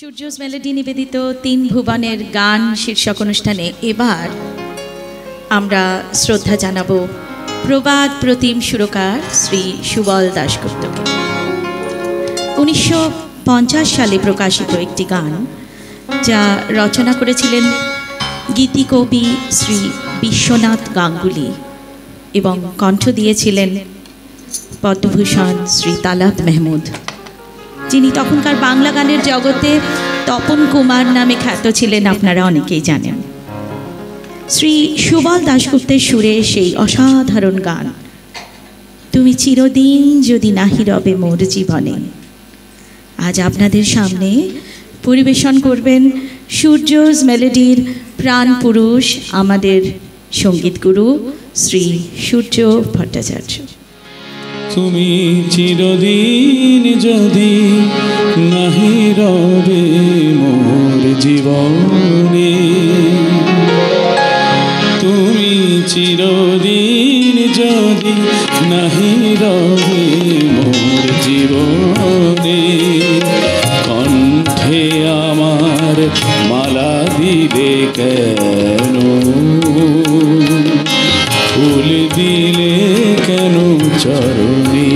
Surya's melody নিবেদিত তিন ভুবনের গান শীর্ষক অনুষ্ঠানে এবার আমরা শ্রদ্ধা জানাবো প্রবাদ প্রতিম সুরকার শ্রী সুবল দাশগুপ্তকে। 1950 সালে প্রকাশিত একটি গান যা রচনা করেছিলেন গীতিকবি শ্রী বিশ্বনাথ গাঙ্গুলি এবং কণ্ঠ দিয়েছিলেন পদ্মভূষণ শ্রী তালাত মেহমুদ, যিনি তখনকার বাংলা গানের জগতে তপন কুমার নামে খ্যাত ছিলেন, আপনারা অনেকেই জানেন। শ্রী সুবল দাশগুপ্তের সুরে সেই অসাধারণ গান তুমি চিরদিন যদি নাহি রবে মোর জীবনে আজ আপনাদের সামনে পরিবেশন করবেন সূর্যস মেলোডির প্রাণ পুরুষ আমাদের সঙ্গীতগুরু শ্রী সূর্য ভট্টাচার্য। তুমি চিরদিন যদি নাহি রবে মোর জীবনে, তুমি চিরদিন যদি নাহি রবে মোর জীবনে, কণ্ঠে আমার মালা দিলে কেন, ফুল দিলে কেন চরণে,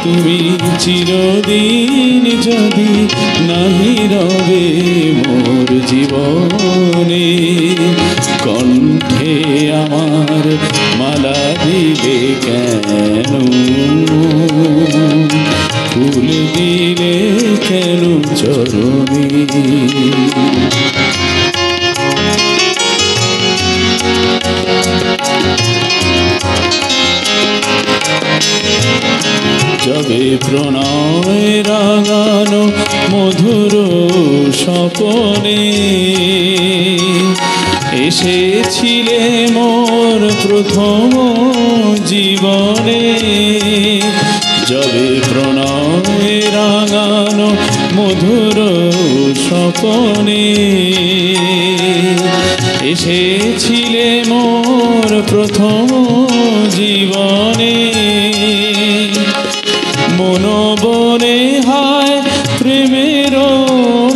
তুমি চিরদিন যদি নাহি রবে মোর জীবনে, কণ্ঠে আমার মালা দিলে কেন, ফুল দিলে কেন চরণে। যবে প্রণয় রাগানো মধুর স্বপনে এসেছিলে মোর প্রথম জীবনে, যবে প্রণয় রাগানো মধুর স্বপনে এসেছিলে মোর প্রথম জীবনে, মনোবনে হায় প্রেমের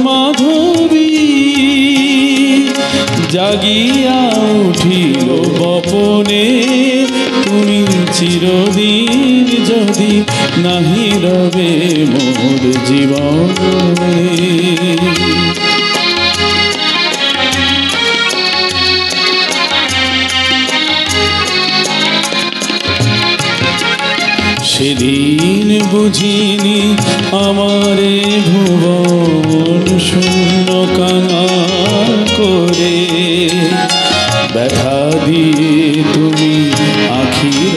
মাধবী জাগিয়া উঠিল বপনে, তুমি চিরদিন যদি নাহি রবে মোর জীবনে। সেদিন বুঝিনি আমারে ভুবন শূন্য কাঙাল করে, ব্যথা দিয়ে তুমি আখির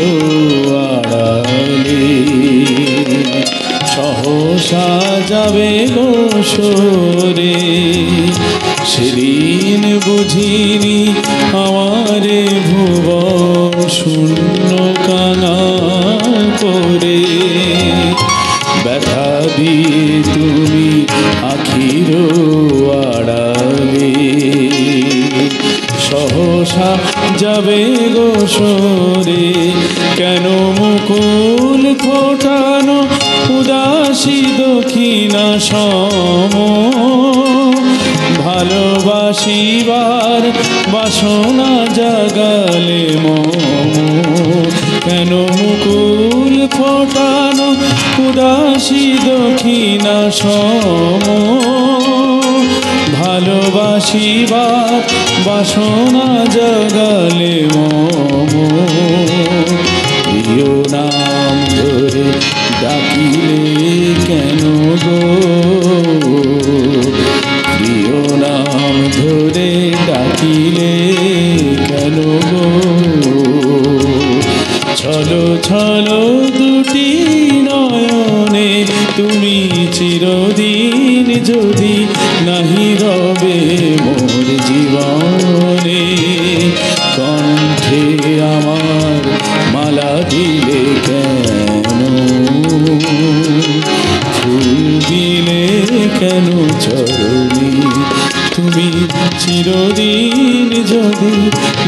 আড়ালে সহসা যাবে গো সরে, সেদিন বুঝিনি আমারে ভুবন শূন্য কাঙাল করে, ব্যথা দিয়ে তুমি আখির আড়ালে সহসা যাবে গো সরে, কেন মুকুল ফোটানো উদাসী দক্ষিণা সম, ভালোবাসিবার বাসনা জাগালে মম, কেন মুকুল ফোটানো উদাসী দক্ষিণা সম, ভালোবাসিবার বাসনা জাগালে মম, প্রিয় নাম ধরে ডাকিলে কেন গো, প্রিয় নাম ধরে ডাকিলে কেন গো, ছলো ছলো দুটি নয়নে তুমি চিরদিন যদি নাহি রবে মোর জীবনে, কণ্ঠে আমার মালা দিলে কেন, ফুল দিলে কেন চরণে, তুমি চিরদিন যদি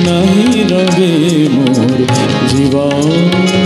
নাহি রবে মোর জীবনে।